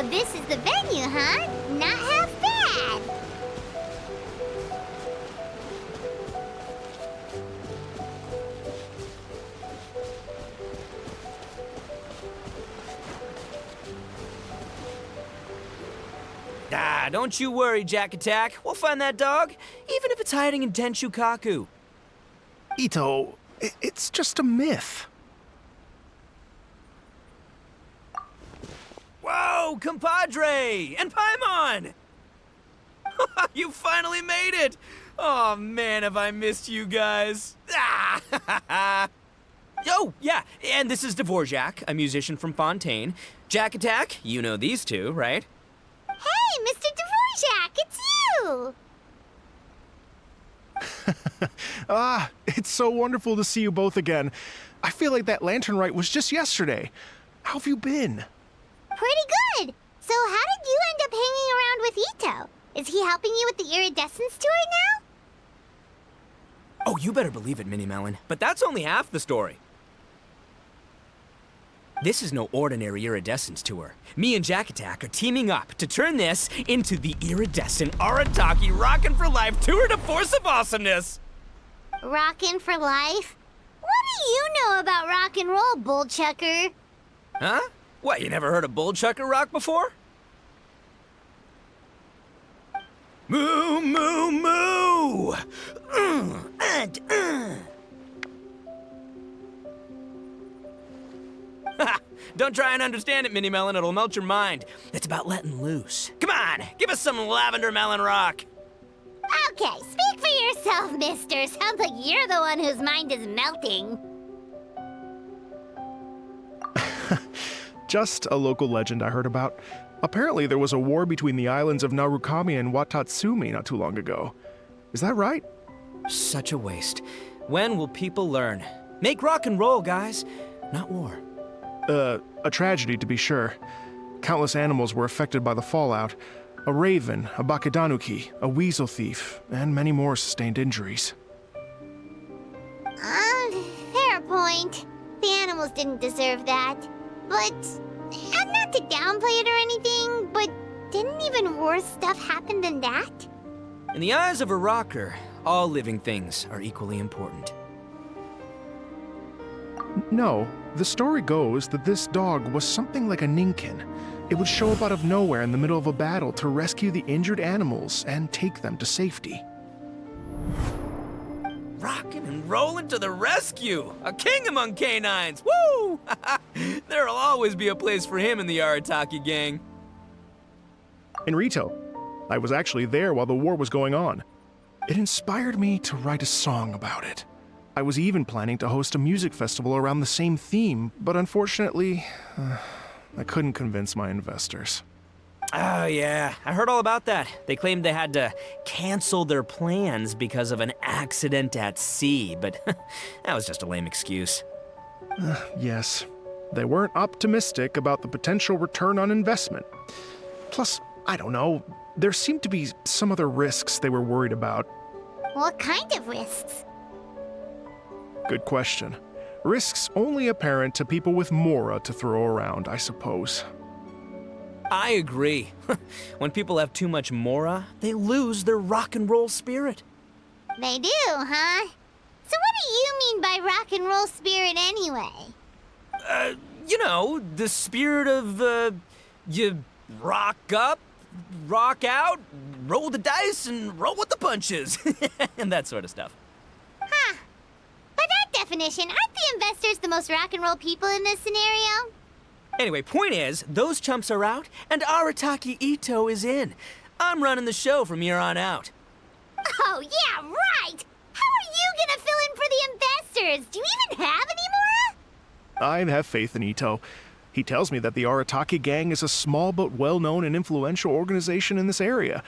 So this is the venue, huh? Not half bad. Ah, don't you worry, Jack Attack. We'll find that dog, even if it's hiding in Tenshukaku. Ito, it's just a myth. Whoa, compadre! And Paimon! You finally made it! Oh man, have I missed you guys. Ah! Oh, yeah, and this is Dvorak, a musician from Fontaine. Jack Attack, you know these two, right? Hey, Mr. Dvorak, it's you! It's so wonderful to see you both again. I feel like that lantern rite was just yesterday. How have you been? Pretty good. So how did you end up hanging around with Ito? Is he helping you with the Iridescence tour now? Oh, you better believe it, Minnie Melon. But that's only half the story. This is no ordinary Iridescence tour. Me and Jack Attack are teaming up to turn this into the Iridescent Arataki Rockin for Life Tour de Force of Awesomeness! Rockin' for life? What do you know about rock and roll, bullchucker? Huh? What, you never heard of bullchucker rock before? Moo, moo, moo! Don't try and understand it, Minnie Melon. It'll melt your mind. It's about letting loose. Come on, give us some lavender melon rock. Okay, speak for yourself, mister. Sounds like you're the one whose mind is melting. Just a local legend I heard about. Apparently there was a war between the islands of Narukami and Watatsumi not too long ago. Is that right? Such a waste. When will people learn? Make rock and roll, guys, not war. A tragedy to be sure. Countless animals were affected by the fallout. A raven, a bakedanuki, a weasel thief, and many more sustained injuries. Fair point. The animals didn't deserve that. But, and not to downplay it or anything, but didn't even worse stuff happen than that? In the eyes of a rocker, all living things are equally important. No, the story goes that this dog was something like a ninkin. It would show up out of nowhere in the middle of a battle to rescue the injured animals and take them to safety. Rockin' and rollin' to the rescue! A king among canines! Woo! There'll always be a place for him in the Arataki gang. In Rito, I was actually there while the war was going on. It inspired me to write a song about it. I was even planning to host a music festival around the same theme, but unfortunately, I couldn't convince my investors. Oh yeah, I heard all about that. They claimed they had to cancel their plans because of an accident at sea, but that was just a lame excuse. Yes, they weren't optimistic about the potential return on investment. Plus, I don't know, there seemed to be some other risks they were worried about. What kind of risks? Good question. Risks only apparent to people with mora to throw around, I suppose. I agree. When people have too much mora, they lose their rock and roll spirit. They do, huh? So what do you mean by rock and roll spirit anyway? You know, the spirit of, you rock up, rock out, roll the dice, and roll with the punches. And that sort of stuff. Huh. By that definition, aren't the investors the most rock and roll people in this scenario? Anyway, point is, those chumps are out, and Arataki Ito is in. I'm running the show from here on out. Oh, yeah, right! How are you gonna fill in for the investors? Do you even have any more? I have faith in Ito. He tells me that the Arataki gang is a small but well-known and influential organization in this area,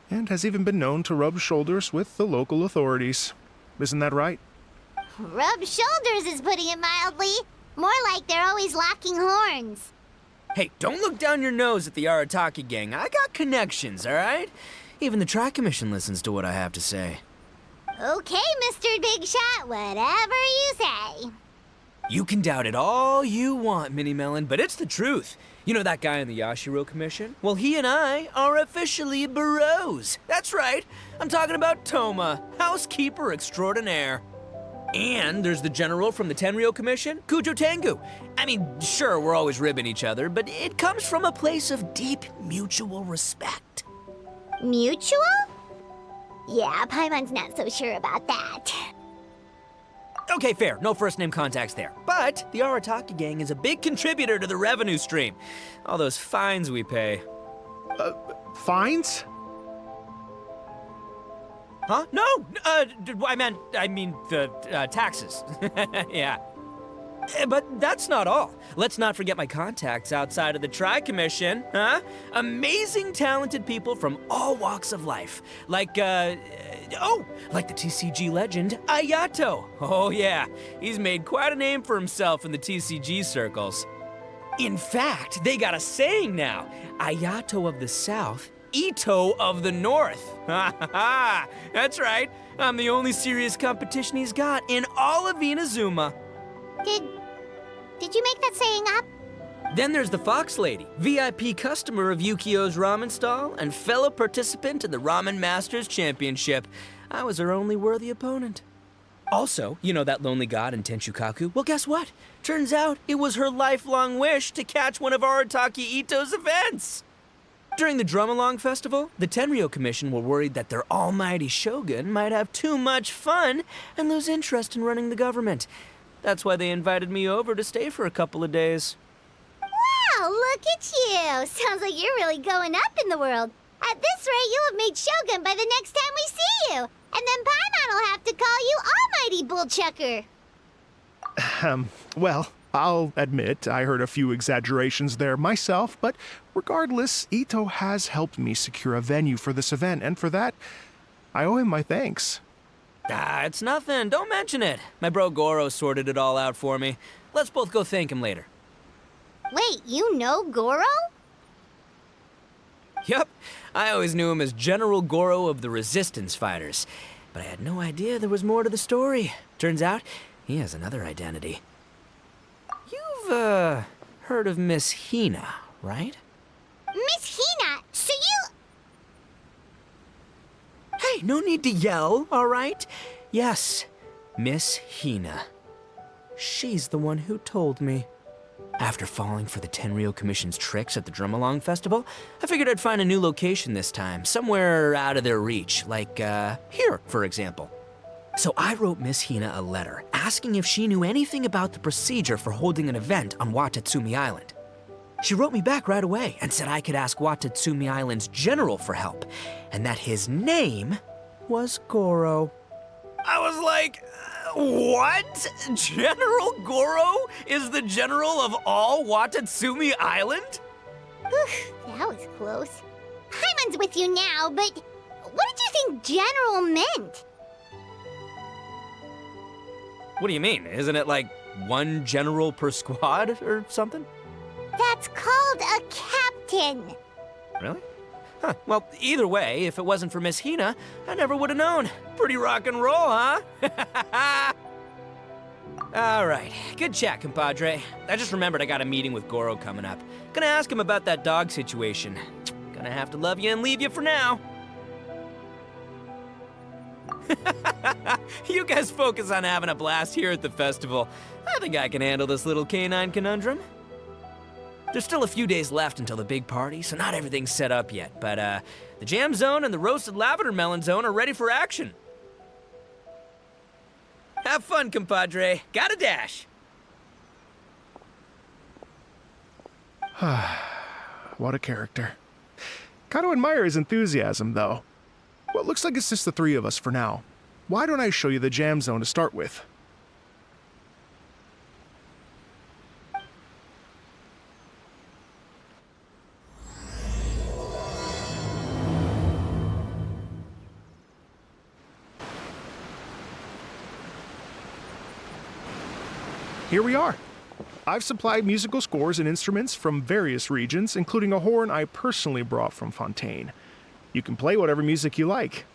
and has even been known to rub shoulders with the local authorities. Isn't that right? Rub shoulders is putting it mildly. More like they're always locking horns. Hey, don't look down your nose at the Arataki gang. I got connections, all right? Even the Tri-Commission listens to what I have to say. Okay, Mr. Big Shot, whatever you say. You can doubt it all you want, Mini Melon, but it's the truth. You know that guy in the Yashiro Commission? Well, he and I are officially bros. That's right. I'm talking about Toma, housekeeper extraordinaire. And there's the general from the Tenryo Commission, Kujo Tengu. I mean, sure, we're always ribbing each other, but it comes from a place of deep mutual respect. Mutual? Yeah, Paimon's not so sure about that. Okay, fair. No first-name contacts there. But the Arataki gang is a big contributor to the revenue stream. All those fines we pay. Fines? Huh? No! I mean the taxes. Yeah. But that's not all. Let's not forget my contacts outside of the Tri-Commission, huh? Amazing, talented people from all walks of life. Like the TCG legend, Ayato. Oh yeah, he's made quite a name for himself in the TCG circles. In fact, they got a saying now, Ayato of the South, Ito of the North. Ha ha ha! That's right, I'm the only serious competition he's got in all of Inazuma. Did you make that saying up? Then there's the Fox Lady, VIP customer of Yukio's ramen stall and fellow participant in the Ramen Masters Championship. I was her only worthy opponent. Also, you know that lonely god in Tenchukaku? Well, guess what? Turns out it was her lifelong wish to catch one of Arataki Ito's events. During the Drum-Along Festival, the Tenryo Commission were worried that their almighty shogun might have too much fun and lose interest in running the government. That's why they invited me over to stay for a couple of days. Wow, look at you! Sounds like you're really going up in the world. At this rate, you'll have made Shogun by the next time we see you. And then Paimon will have to call you Almighty Bullchucker. Well, I'll admit I heard a few exaggerations there myself, but regardless, Ito has helped me secure a venue for this event, and for that, I owe him my thanks. It's nothing. Don't mention it. My bro Goro sorted it all out for me. Let's both go thank him later. Wait, you know Goro? Yup. I always knew him as General Goro of the Resistance Fighters. But I had no idea there was more to the story. Turns out, he has another identity. You've, heard of Miss Hina, right? Miss Hina, so you... Hey, no need to yell, all right? Yes, Miss Hina. She's the one who told me. After falling for the Tenryo Commission's tricks at the Drum-Along Festival, I figured I'd find a new location this time, somewhere out of their reach, like, here, for example. So I wrote Miss Hina a letter, asking if she knew anything about the procedure for holding an event on Watatsumi Island. She wrote me back right away and said I could ask Watatsumi Island's general for help, and that his name was Goro. I was like, what? General Goro is the general of all Watatsumi Island? That was close. Paimon's with you now, but what did you think general meant? What do you mean? Isn't it like one general per squad or something? That's called a captain. Really? Huh. Well, either way, if it wasn't for Miss Hina, I never would have known. Pretty rock and roll, huh? All right. Good chat, compadre. I just remembered I got a meeting with Goro coming up. Gonna ask him about that dog situation. Gonna have to love you and leave you for now. You guys focus on having a blast here at the festival. I think I can handle this little canine conundrum. There's still a few days left until the big party, so not everything's set up yet, but the jam zone and the roasted lavender melon zone are ready for action. Have fun, compadre. Gotta dash. What a character. Gotta admire his enthusiasm, though. Well, it looks like it's just the three of us for now. Why don't I show you the jam zone to start with? Here we are. I've supplied musical scores and instruments from various regions, including a horn I personally brought from Fontaine. You can play whatever music you like.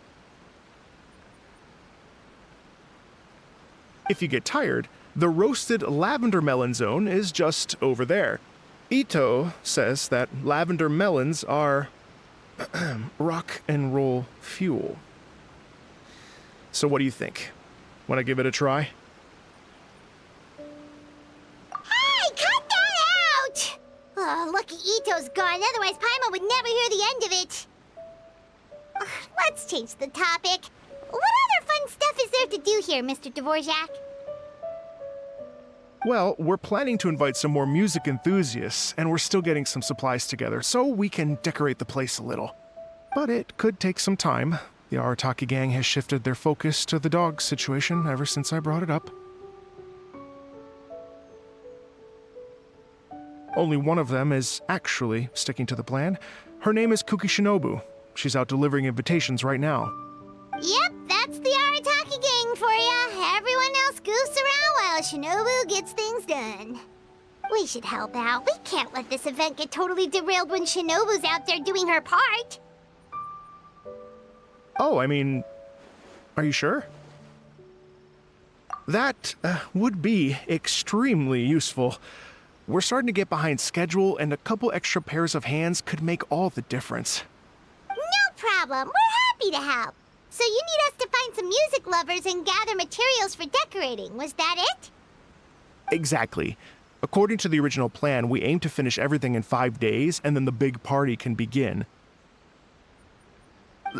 If you get tired, The roasted lavender melon zone is just over there. Ito says that lavender melons are rock and roll fuel. So what do you think? Want to give it a try? Hey, cut that out! Oh, lucky Ito's gone, otherwise Paimon would never hear the end of it. Let's change the topic. What other fun stuff is there to do here, Mr. Dvorak? Well, we're planning to invite some more music enthusiasts, and we're still getting some supplies together, so we can decorate the place a little. But it could take some time. The Arataki gang has shifted their focus to the dog situation ever since I brought it up. Only one of them is actually sticking to the plan. Her name is Kuki Shinobu. She's out delivering invitations right now. Yep, that's the Arataki gang for ya. Everyone else goofs around while Shinobu gets things done. We should help out. We can't let this event get totally derailed when Shinobu's out there doing her part. Oh, I mean, are you sure? That would be extremely useful. We're starting to get behind schedule, and a couple extra pairs of hands could make all the difference. No problem. We're happy to help. So you need us to find some music lovers and gather materials for decorating. Was that it? Exactly. According to the original plan, we aim to finish everything in 5 days, and then the big party can begin.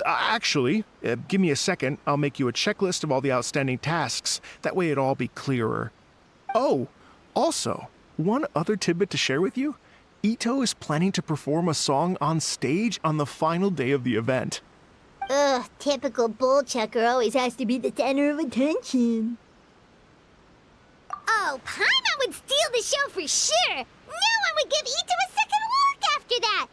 Actually, give me a second. I'll make you a checklist of all the outstanding tasks. That way it'll all be clearer. Oh, also, one other tidbit to share with you. Ito is planning to perform a song on stage on the final day of the event. Ugh, typical bull chucker always has to be the center of attention. Oh, Paimon would steal the show for sure. No one would give Ito a second look after that.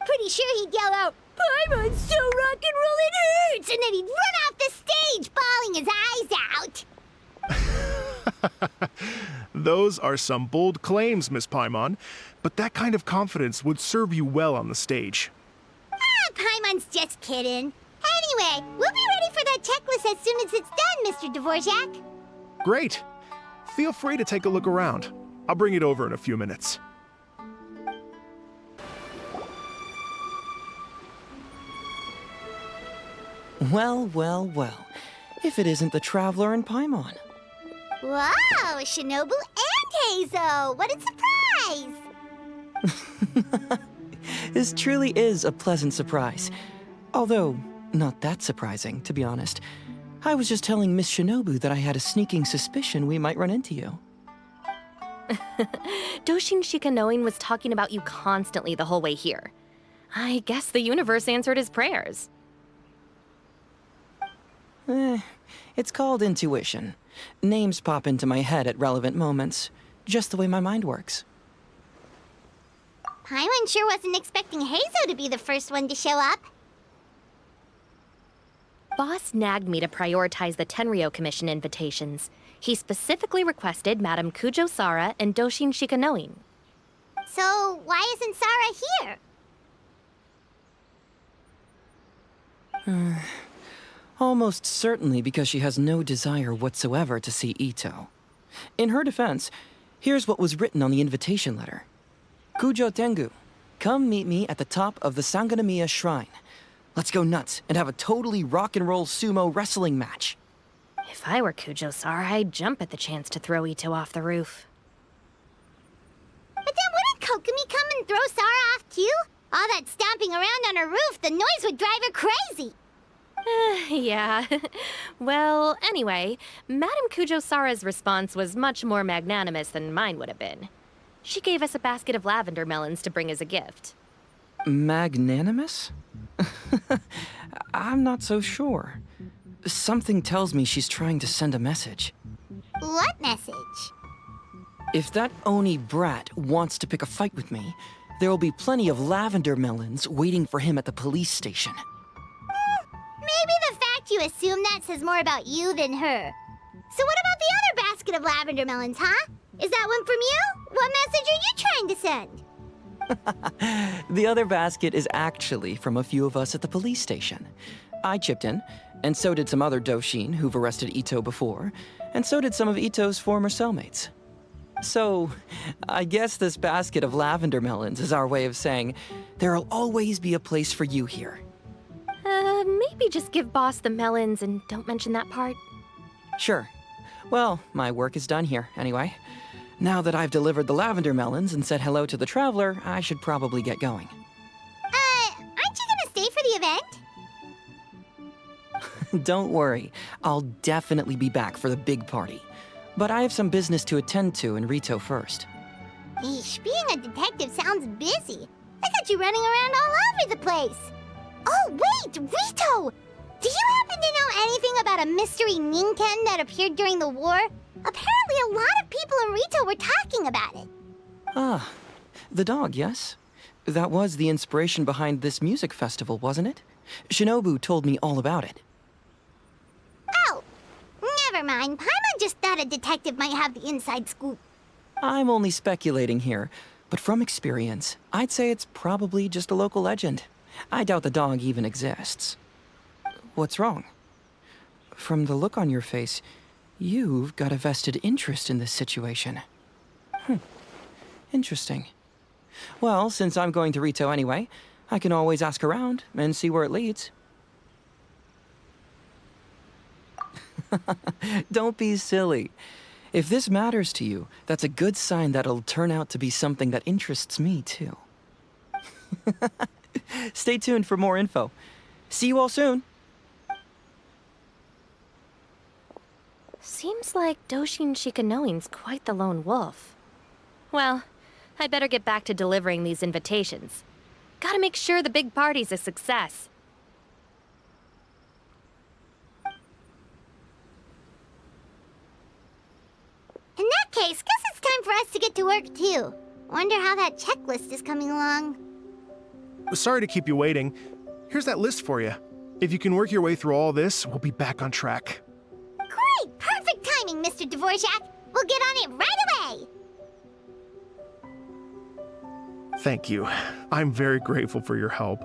Pretty sure he'd yell out, "Paimon's so rock and roll it hurts!" And then he'd run off the stage, bawling his eyes out. Those are some bold claims, Miss Paimon, but that kind of confidence would serve you well on the stage. Paimon's just kidding. Anyway, we'll be ready for that checklist as soon as it's done, Mr. Dvorak. Great. Feel free to take a look around. I'll bring it over in a few minutes. Well, well, well. If it isn't the Traveler and Paimon. Wow, Shinobu and Heizo! What a surprise! This truly is a pleasant surprise. Although, not that surprising, to be honest. I was just telling Miss Shinobu that I had a sneaking suspicion we might run into you. Doshin Shikanoin was talking about you constantly the whole way here. I guess the universe answered his prayers. It's called intuition. Names pop into my head at relevant moments, just the way my mind works. Paimon sure wasn't expecting Heizo to be the first one to show up. Boss nagged me to prioritize the Tenryo Commission invitations. He specifically requested Madame Kujo Sara and Doshin Shikanoin. So, why isn't Sara here? Almost certainly because she has no desire whatsoever to see Ito. In her defense, here's what was written on the invitation letter. Kujo Tengu, come meet me at the top of the Sanganamiya Shrine. Let's go nuts and have a totally rock and roll sumo wrestling match. If I were Kujo Sara, I'd jump at the chance to throw Ito off the roof. But then wouldn't Kokomi come and throw Sara off too? All that stomping around on her roof, the noise would drive her crazy. Yeah. Well, anyway, Madame Kujo Sara's response was much more magnanimous than mine would have been. She gave us a basket of lavender melons to bring as a gift. Magnanimous? I'm not so sure. Something tells me she's trying to send a message. What message? If that Oni brat wants to pick a fight with me, there will be plenty of lavender melons waiting for him at the police station. Maybe the fact you assume that says more about you than her. So what about the other basket of lavender melons, huh? Is that one from you? What message are you trying to send? The other basket is actually from a few of us at the police station. I chipped in, And so did some other Doshin who've arrested Ito before, and so did some of Ito's former cellmates. So, I guess this basket of lavender melons is our way of saying, there'll always be a place for you here. Maybe just give Boss the melons and don't mention that part. Sure. Well, my work is done here, anyway. Now that I've delivered the lavender melons and said hello to the traveler, I should probably get going. Aren't you gonna stay for the event? Don't worry, I'll definitely be back for the big party. But I have some business to attend to in Rito first. Eesh, being a detective sounds busy. I got you running around all over the place. Oh, wait, Rito! Do you happen to know anything about a mystery Ninken that appeared during the war? Apparently a lot of people in Rito were talking about it. Ah, the dog, yes? That was the inspiration behind this music festival, wasn't it? Shinobu told me all about it. Oh, never mind. Paimon just thought a detective might have the inside scoop. I'm only speculating here, but from experience, I'd say it's probably just a local legend. I doubt the dog even exists. What's wrong? From the look on your face, you've got a vested interest in this situation. Interesting. Well, since I'm going to Rito anyway, I can always ask around and see where it leads. Don't be silly. If this matters to you, that's a good sign that it'll turn out to be something that interests me, too. Stay tuned for more info. See you all soon. Seems like Doshin Shikanoin's quite the lone wolf. Well, I'd better get back to delivering these invitations. Gotta make sure the big party's a success. In that case, guess it's time for us to get to work too. Wonder how that checklist is coming along. Sorry to keep you waiting. Here's that list for you. If you can work your way through all this, we'll be back on track. Great! Perfect timing, Mr. Dvorak. We'll get on it right away! Thank you. I'm very grateful for your help.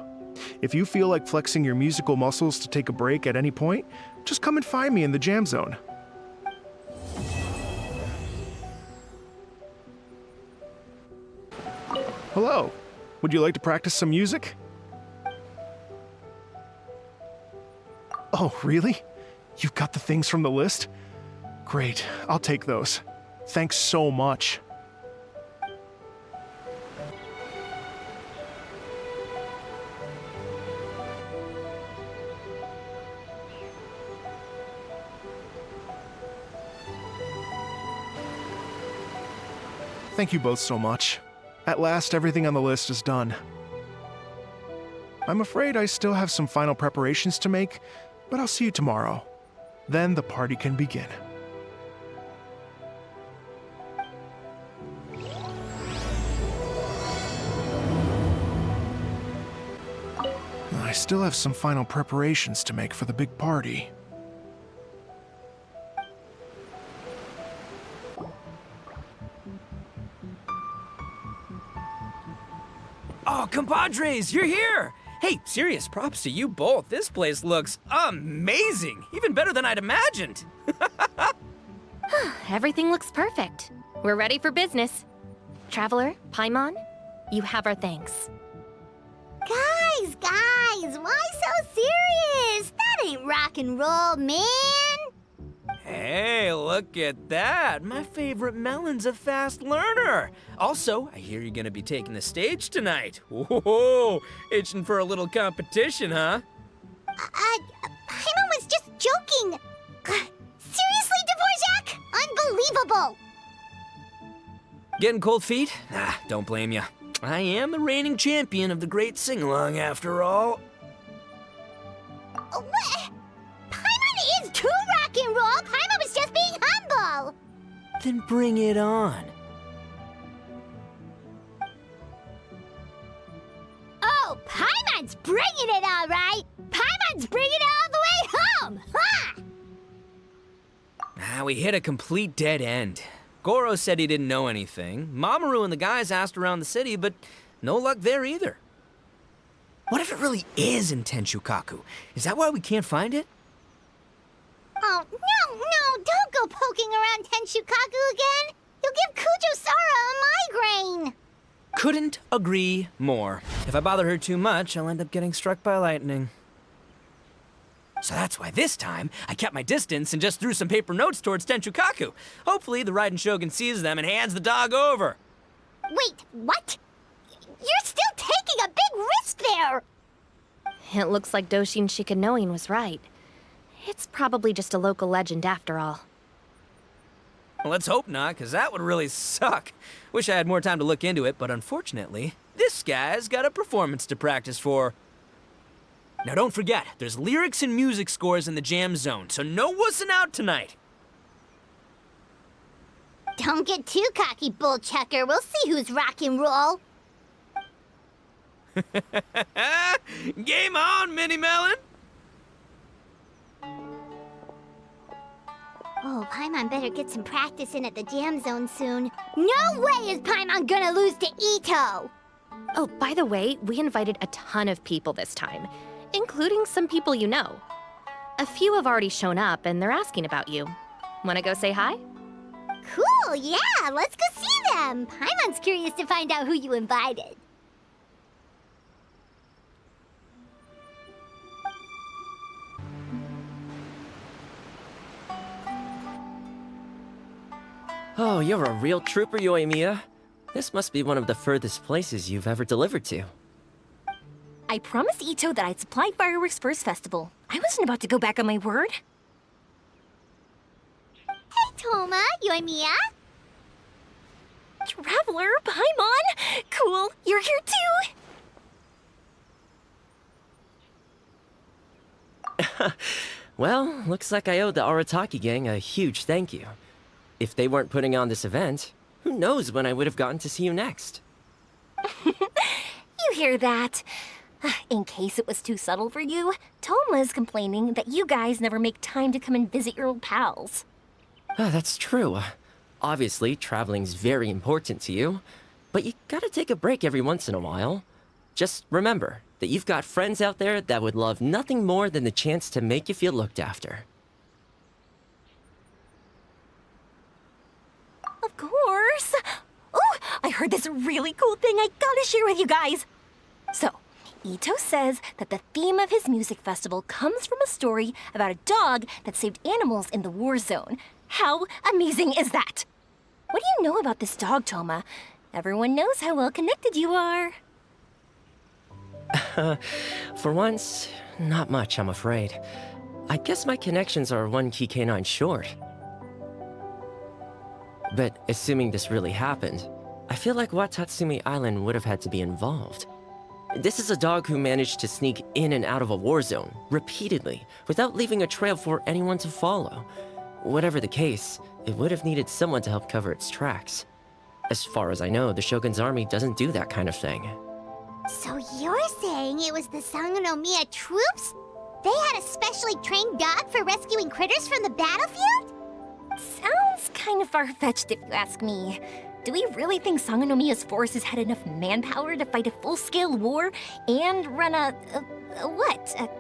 If you feel like flexing your musical muscles to take a break at any point, just come and find me in the jam zone. Hello. Would you like to practice some music? Oh, really? You've got the things from the list? Great, I'll take those. Thanks so much. Thank you both so much. At last, everything on the list is done. I'm afraid I still have some final preparations to make, but I'll see you tomorrow. Then the party can begin. I still have some final preparations to make for the big party. Oh, compadres, you're here! Hey, serious props to you both. This place looks amazing! Even better than I'd imagined! Everything looks perfect. We're ready for business. Traveler, Paimon, you have our thanks. Guys, why so serious? That ain't rock and roll, man! Hey, look at that! My favorite melon's a fast learner! Also, I hear you're gonna be taking the stage tonight. Whoa, itching for a little competition, huh? Paimon was just joking! Seriously, Dvorak? Unbelievable! Getting cold feet? Don't blame ya. I am the reigning champion of the great sing-along after all. What? Paimon is too rock and roll! Paimon was just being humble! Then bring it on. Oh, Paimon's bringing it all right! Paimon's bringing it all the way home! Ha! We hit a complete dead end. Goro said he didn't know anything. Mamoru and the guys asked around the city, but no luck there either. What if it really is in Tenshukaku? Is that why we can't find it? Oh, no, don't go poking around Tenshukaku again. You'll give Kujo-Sara a migraine. Couldn't agree more. If I bother her too much, I'll end up getting struck by lightning. So that's why this time, I kept my distance and just threw some paper notes towards Tenshukaku. Hopefully, the Raiden Shogun sees them and hands the dog over. Wait, what? You're still taking a big risk there! It looks like Doshin Shikanoin was right. It's probably just a local legend after all. Well, let's hope not, because that would really suck. Wish I had more time to look into it, but unfortunately, this guy's got a performance to practice for. Now don't forget, there's lyrics and music scores in the jam zone, so no wussing out tonight. Don't get too cocky, Bullchucker. We'll see who's rock and roll. Game on, Mini Melon! Oh, Paimon better get some practice in at the jam zone soon. No way is Paimon gonna lose to Ito! Oh, by the way, we invited a ton of people this time, including some people you know. A few have already shown up, and they're asking about you. Wanna go say hi? Cool, yeah, let's go see them. Paimon's curious to find out who you invited. Oh, you're a real trooper, Yoimiya. This must be one of the furthest places you've ever delivered to. I promised Ito that I'd supply fireworks for his festival. I wasn't about to go back on my word. Hey, Toma, Yoimiya. Traveler, Paimon! Cool, you're here too! Well, looks like I owe the Arataki gang a huge thank you. If they weren't putting on this event, who knows when I would have gotten to see you next. You hear that? In case it was too subtle for you, Toma's complaining that you guys never make time to come and visit your old pals. That's true. Obviously, traveling's very important to you, but you gotta take a break every once in a while. Just remember that you've got friends out there that would love nothing more than the chance to make you feel looked after. Of course! Oh, I heard this really cool thing I gotta share with you guys! So, Ito says that the theme of his music festival comes from a story about a dog that saved animals in the war zone. How amazing is that? What do you know about this dog, Toma? Everyone knows how well connected you are. For once, not much, I'm afraid. I guess my connections are one key canine short. But assuming this really happened, I feel like Watatsumi Island would have had to be involved. This is a dog who managed to sneak in and out of a war zone, repeatedly, without leaving a trail for anyone to follow. Whatever the case, it would have needed someone to help cover its tracks. As far as I know, the Shogun's army doesn't do that kind of thing. So you're saying it was the Sangonomiya troops? They had a specially trained dog for rescuing critters from the battlefield? Sounds kind of far-fetched if you ask me. Do we really think Sangonomiya's forces had enough manpower to fight a full-scale war and run a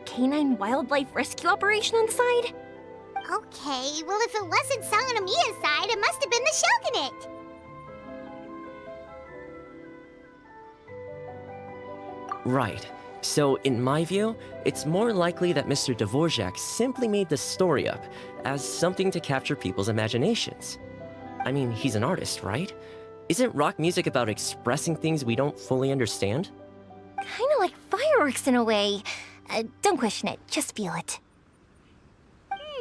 canine wildlife rescue operation on the side? Okay, well if it wasn't Sangonomiya's side, it must have been the Shogunate. Right. So, in my view, it's more likely that Mr. Dvorak simply made the story up as something to capture people's imaginations. I mean, he's an artist, right? Isn't rock music about expressing things we don't fully understand? Kinda like fireworks in a way. Don't question it, just feel it.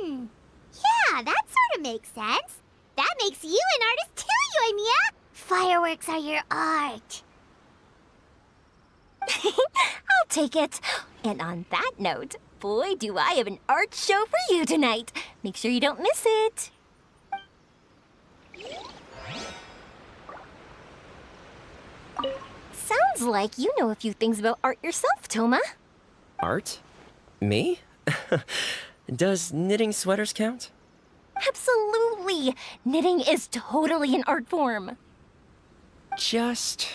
Yeah, that sort of makes sense. That makes you an artist too, Yoimiya. Fireworks are your art. I'll take it. And on that note, boy, do I have an art show for you tonight. Make sure you don't miss it. Sounds like you know a few things about art yourself, Toma. Art? Me? Does knitting sweaters count? Absolutely. Knitting is totally an art form. Just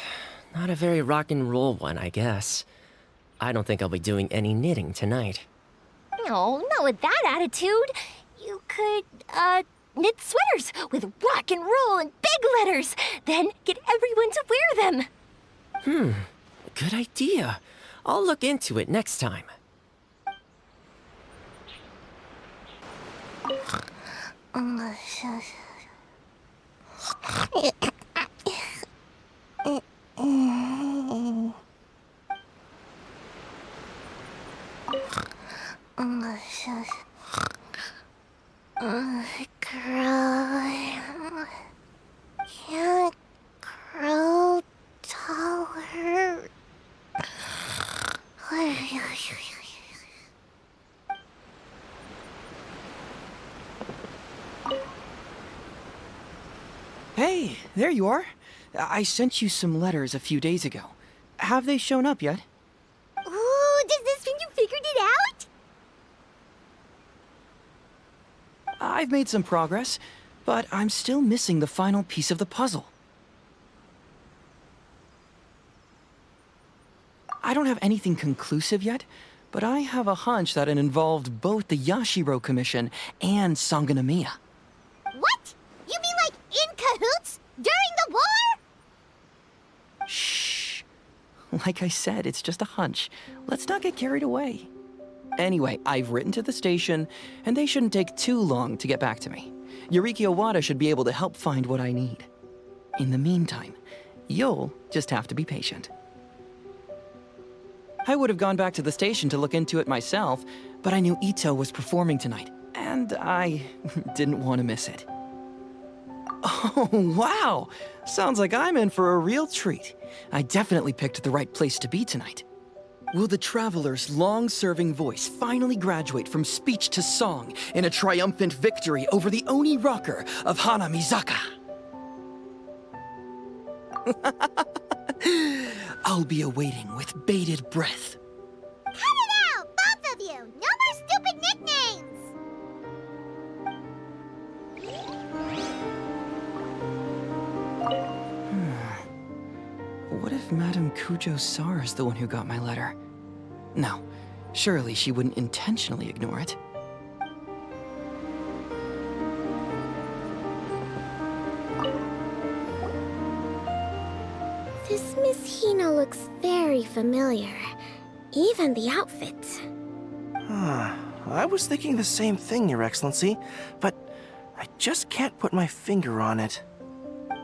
not a very rock and roll one, I guess. I don't think I'll be doing any knitting tonight. No, not with that attitude. You could, knit sweaters with rock and roll and big letters, then get everyone to wear them. Good idea. I'll look into it next time. Can't grow taller. Hey, there you are. I sent you some letters a few days ago. Have they shown up yet? Ooh, does this mean you figured it out? I've made some progress, but I'm still missing the final piece of the puzzle. I don't have anything conclusive yet, but I have a hunch that it involved both the Yashiro Commission and Sangonomiya. What? You mean like in cahoots? During the war? Shh. Like I said, it's just a hunch. Let's not get carried away. Anyway, I've written to the station, and they shouldn't take too long to get back to me. Yuriki Owada should be able to help find what I need. In the meantime, you'll just have to be patient. I would have gone back to the station to look into it myself, but I knew Ito was performing tonight, and I didn't want to miss it. Oh, wow! Sounds like I'm in for a real treat. I definitely picked the right place to be tonight. Will the Traveler's long-serving voice finally graduate from speech to song in a triumphant victory over the Oni rocker of Hanamizaka? I'll be awaiting with bated breath. Cut it out, both of you! No more stupid nicknames! What if Madame Kujo-Sara is the one who got my letter? No, surely she wouldn't intentionally ignore it. This Miss Hina looks very familiar. Even the outfit. I was thinking the same thing, Your Excellency, but I just can't put my finger on it.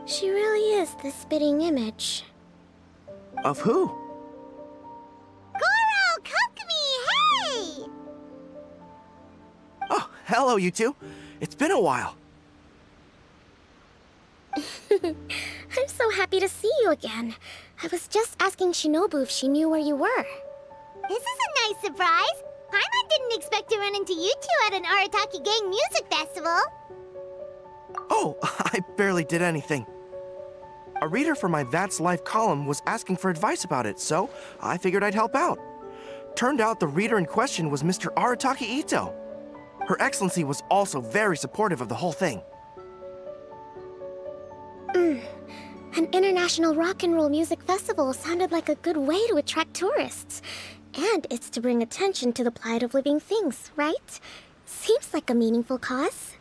She really is the spitting image. Of who? Goro, Kokumi, hey! Oh, hello, you two. It's been a while. I'm so happy to see you again. I was just asking Shinobu if she knew where you were. This is a nice surprise. Paimon didn't expect to run into you two at an Arataki Gang music festival. Oh, I barely did anything. A reader for my That's Life column was asking for advice about it, so I figured I'd help out. Turned out the reader in question was Mr. Arataki Ito. Her Excellency was also very supportive of the whole thing. An international rock and roll music festival sounded like a good way to attract tourists. And it's to bring attention to the plight of living things, right? Seems like a meaningful cause.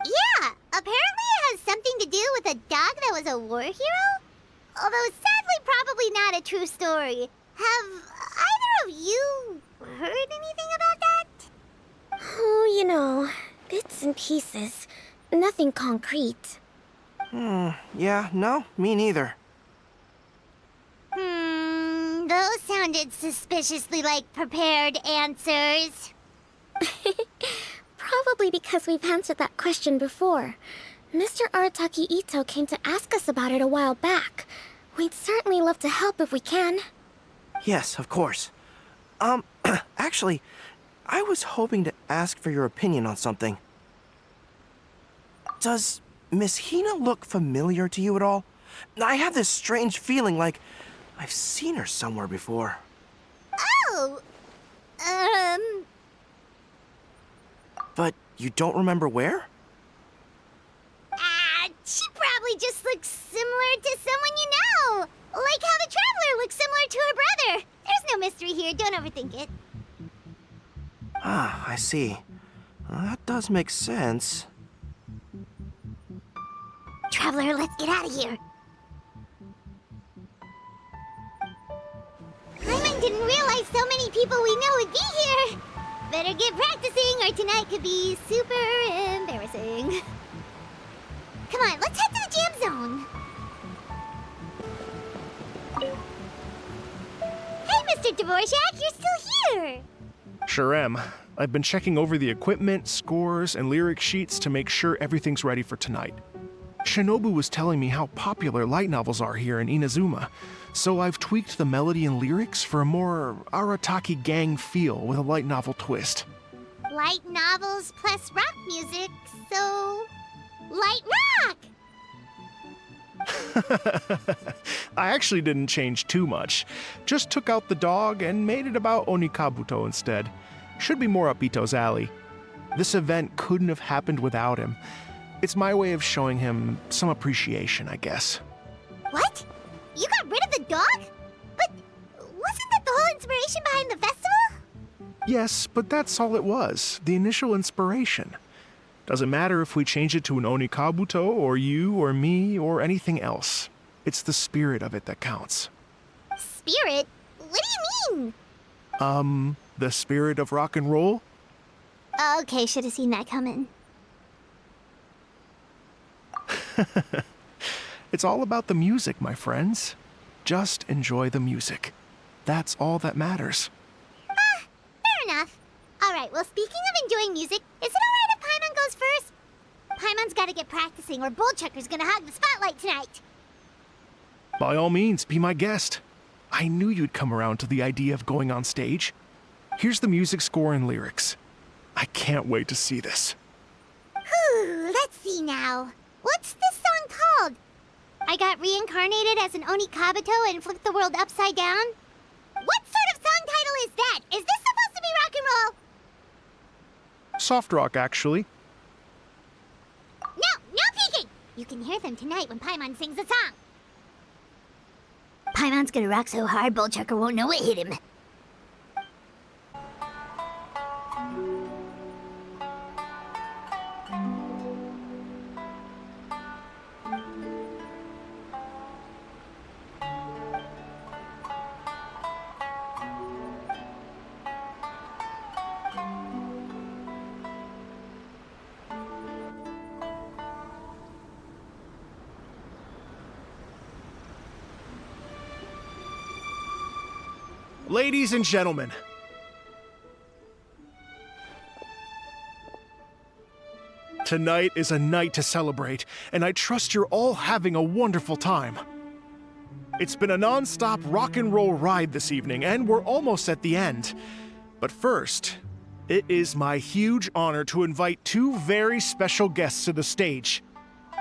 Yeah, apparently it has something to do with a dog that was a war hero? Although sadly probably not a true story. Have either of you heard anything about that? Oh, you know, bits and pieces. Nothing concrete. Yeah, no, me neither. Those sounded suspiciously like prepared answers. Probably because we've answered that question before. Mr. Arataki Ito came to ask us about it a while back. We'd certainly love to help if we can. Yes, of course. Actually, I was hoping to ask for your opinion on something. Does Miss Hina look familiar to you at all? I have this strange feeling like I've seen her somewhere before. Oh! But you don't remember where? She probably just looks similar to someone you know. Like how the Traveler looks similar to her brother. There's no mystery here, don't overthink it. Ah, I see. That does make sense. Traveler, let's get out of here. Paimon didn't realize so many people we know would be here. Better get practicing or tonight could be super embarrassing. Come on, let's head to the jam zone. Hey, Mr. Dvorak, you're still here. Sure am. I've been checking over the equipment, scores, and lyric sheets to make sure everything's ready for tonight. Shinobu was telling me how popular light novels are here in Inazuma, so I've tweaked the melody and lyrics for a more Arataki gang feel with a light novel twist. Light novels plus rock music, so... light rock! I actually didn't change too much. Just took out the dog and made it about Onikabuto instead. Should be more up Ito's alley. This event couldn't have happened without him. It's my way of showing him some appreciation, I guess. What? You got rid of the dog? But wasn't that the whole inspiration behind the festival? Yes, but that's all it was, the initial inspiration. Doesn't matter if we change it to an Onikabuto, or you, or me, or anything else. It's the spirit of it that counts. Spirit? What do you mean? The spirit of rock and roll? Okay, should have seen that coming. It's all about the music, my friends. Just enjoy the music. That's all that matters. Fair enough. Alright, well, speaking of enjoying music, is it alright if Paimon goes first? Paimon's gotta get practicing or Bullchucker's gonna hog the spotlight tonight. By all means, be my guest. I knew you'd come around to the idea of going on stage. Here's the music score and lyrics. I can't wait to see this. Whew, let's see now. What's this song called? I got reincarnated as an Onikabuto and flipped the world upside down? What sort of song title is that? Is this supposed to be rock and roll? Soft rock, actually. No peeking! You can hear them tonight when Paimon sings the song. Paimon's gonna rock so hard, Bullchucker won't know what hit him. Ladies and gentlemen, tonight is a night to celebrate, and I trust you're all having a wonderful time. It's been a non-stop rock and roll ride this evening, and we're almost at the end. But first, it is my huge honor to invite two very special guests to the stage.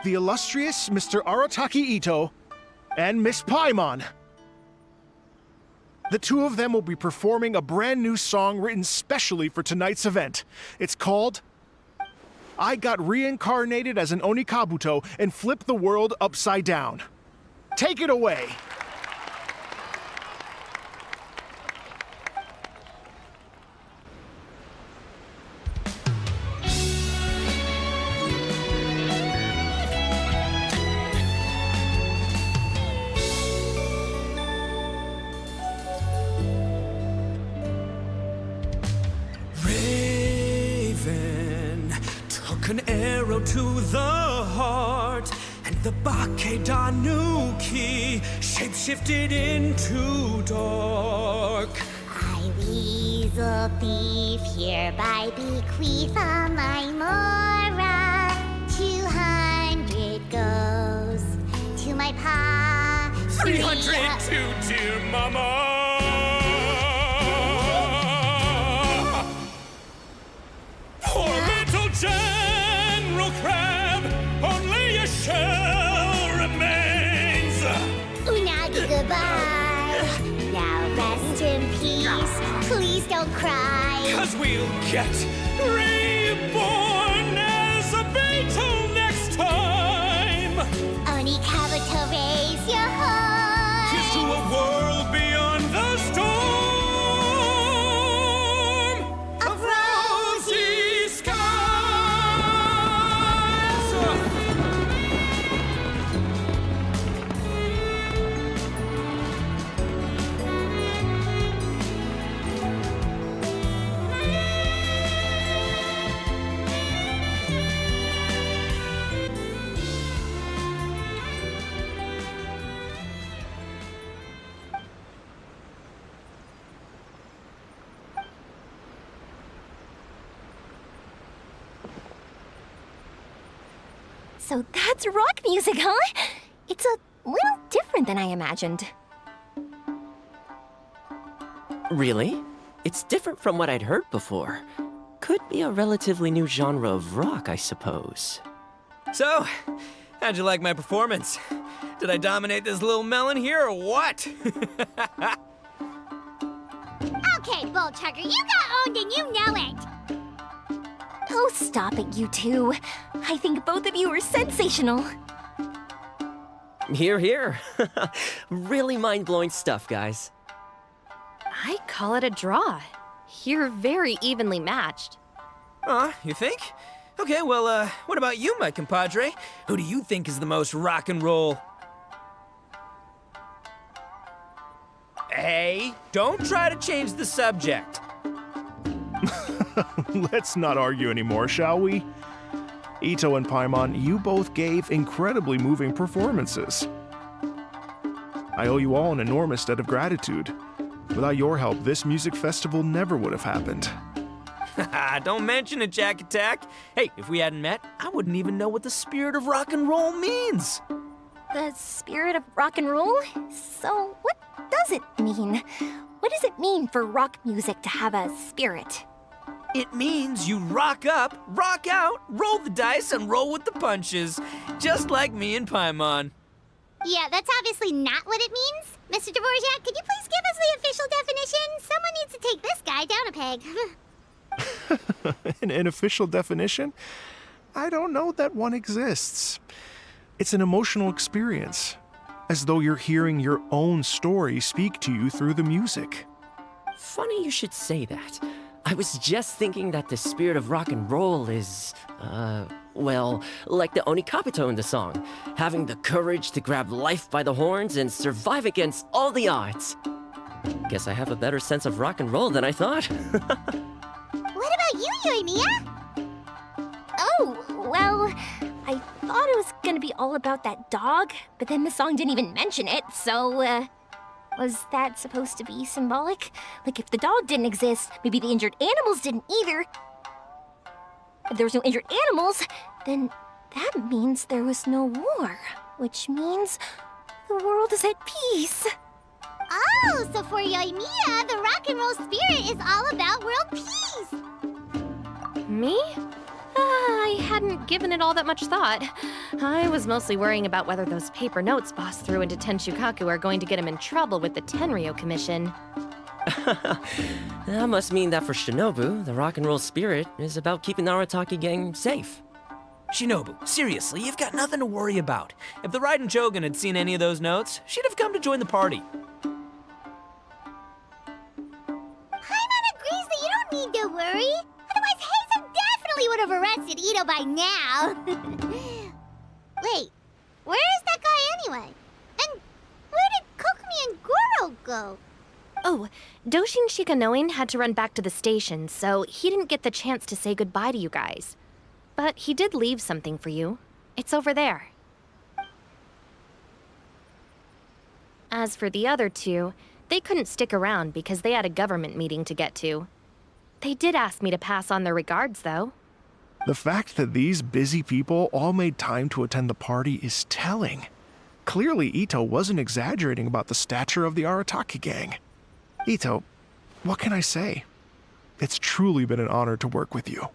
The illustrious Mr. Arataki Ito and Miss Paimon. The two of them will be performing a brand new song written specially for tonight's event. It's called I Got Reincarnated as an Onikabuto and Flipped the World Upside Down. Take it away! An arrow to the heart, and the Bakedanuki shapeshifted into dark. I weasel thief hereby bequeath a my mora. 200 goes to my pa. 300 to dear mama. Poor little General Crab, only a shell remains. Unagi, goodbye. Now rest in peace. Please don't cry. 'Cause we'll get reborn as a beetle next time. Onikabuto, raise your heart. Here's to a world beyond the storm of rosy skies. So that's rock music, huh? It's a little different than I imagined. Really? It's different from what I'd heard before. Could be a relatively new genre of rock, I suppose. So, how'd you like my performance? Did I dominate this little melon here or what? Okay, Bullchucker, you got owned and you know it. Oh, stop it, you two. I think both of you are sensational. Here, here. Really mind-blowing stuff, guys. I call it a draw. You're very evenly matched. You think? Okay, well, what about you, my compadre? Who do you think is the most rock and roll? Hey, don't try to change the subject. Let's not argue anymore, shall we? Ito and Paimon, you both gave incredibly moving performances. I owe you all an enormous debt of gratitude. Without your help, this music festival never would have happened. Don't mention it, Jack Attack. Hey, if we hadn't met, I wouldn't even know what the spirit of rock and roll means. The spirit of rock and roll? So, what does it mean? What does it mean for rock music to have a spirit? It means you rock up, rock out, roll the dice, and roll with the punches. Just like me and Paimon. Yeah, that's obviously not what it means. Mr. Dvorak, could you please give us the official definition? Someone needs to take this guy down a peg. An official definition? I don't know that one exists. It's an emotional experience, as though you're hearing your own story speak to you through the music. Funny you should say that. I was just thinking that the spirit of rock and roll is, well, like the Onikapito in the song, having the courage to grab life by the horns and survive against all the odds. Guess I have a better sense of rock and roll than I thought. What about you, Yoimiya? Oh, well, I thought it was gonna be all about that dog, but then the song didn't even mention it, so, was that supposed to be symbolic? Like, if the dog didn't exist, maybe the injured animals didn't either. If there was no injured animals, then that means there was no war, which means the world is at peace. Oh, so for Yoimiya, the rock and roll spirit is all about world peace. Me? I hadn't given it all that much thought. I was mostly worrying about whether those paper notes Boss threw into Tenshukaku are going to get him in trouble with the Tenryo Commission. That must mean that for Shinobu, the rock and roll spirit is about keeping the Arataki gang safe. Shinobu, seriously, you've got nothing to worry about. If the Raiden Chogun had seen any of those notes, she'd have come to join the party. Paimon agrees that you don't need to worry. Otherwise, Heizo definitely would have arrested Ito by now. Wait, where is that guy anyway? And where did Kokumi and Goro go? Oh, Doshin Shikanoin had to run back to the station, so he didn't get the chance to say goodbye to you guys. But he did leave something for you. It's over there. As for the other two, they couldn't stick around because they had a government meeting to get to. They did ask me to pass on their regards, though. The fact that these busy people all made time to attend the party is telling. Clearly, Ito wasn't exaggerating about the stature of the Arataki gang. Ito, what can I say? It's truly been an honor to work with you.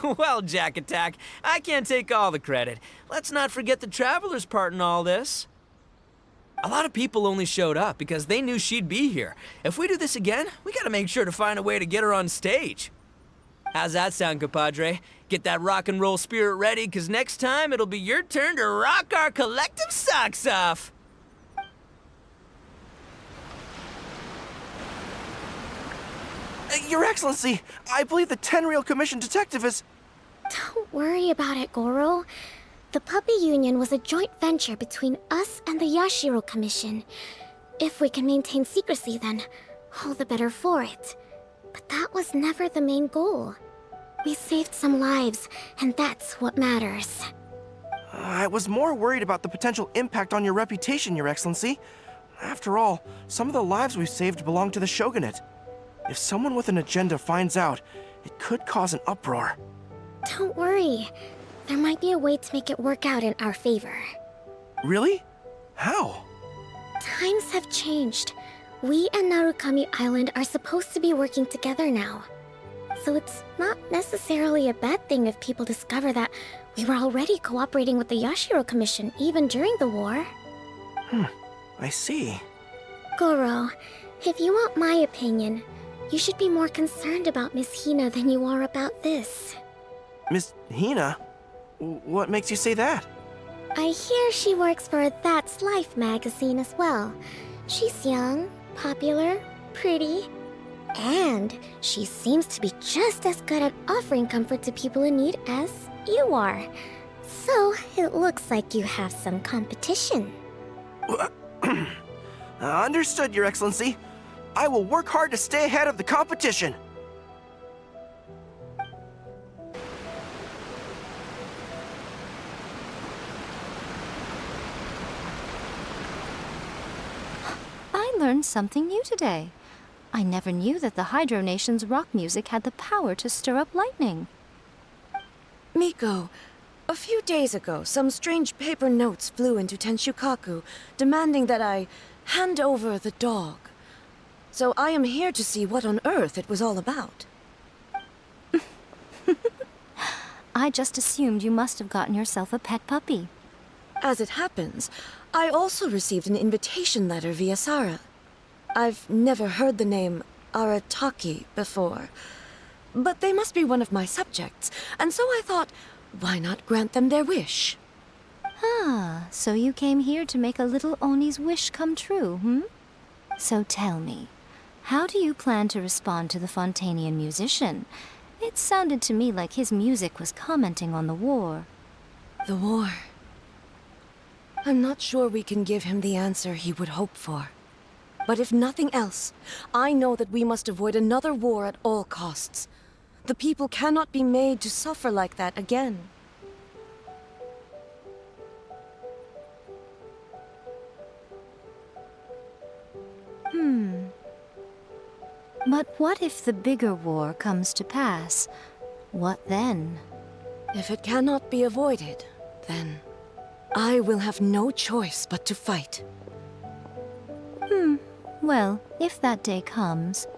Well, Jack Attack, I can't take all the credit. Let's not forget the Traveler's part in all this. A lot of people only showed up because they knew she'd be here. If we do this again, we gotta make sure to find a way to get her on stage. How's that sound, compadre? Get that rock and roll spirit ready, because next time it'll be your turn to rock our collective socks off. Your Excellency, I believe the Tenryo Commission detective is... Don't worry about it, Goro. The Puppy Union was a joint venture between us and the Yashiro Commission. If we can maintain secrecy, then all the better for it. But that was never the main goal. We saved some lives, and that's what matters. I was more worried about the potential impact on your reputation, Your Excellency. After all, some of the lives we've saved belong to the Shogunate. If someone with an agenda finds out, it could cause an uproar. Don't worry. there might be a way to make it work out in our favor. Really? How? Times have changed. We and Narukami Island are supposed to be working together now. So it's not necessarily a bad thing if people discover that we were already cooperating with the Yashiro Commission even during the war. I see. Goro, if you want my opinion, you should be more concerned about Miss Hina than you are about this. Miss Hina? What makes you say that? I hear she works for That's Life magazine as well. She's young, popular, pretty, and she seems to be just as good at offering comfort to people in need as you are. So it looks like you have some competition. Understood, Your Excellency. I will work hard to stay ahead of the competition. I learned something new today. I never knew that the Hydro Nation's rock music had the power to stir up lightning. Miko, a few days ago, some strange paper notes flew into Tenshukaku, demanding that I hand over the dog. So I am here to see what on earth it was all about. I just assumed you must have gotten yourself a pet puppy. As it happens, I also received an invitation letter via Sara. I've never heard the name Arataki before, but they must be one of my subjects, and so I thought, why not grant them their wish? Ah, so you came here to make a little Oni's wish come true, hmm? So tell me, how do you plan to respond to the Fontanian musician? It sounded to me like his music was commenting on the war. The war. I'm not sure we can give him the answer he would hope for. But if nothing else, I know that we must avoid another war at all costs. The people cannot be made to suffer like that again. But what if the bigger war comes to pass? What then? If it cannot be avoided, then I will have no choice but to fight. Well, if that day comes,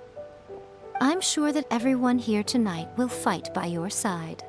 I'm sure that everyone here tonight will fight by your side.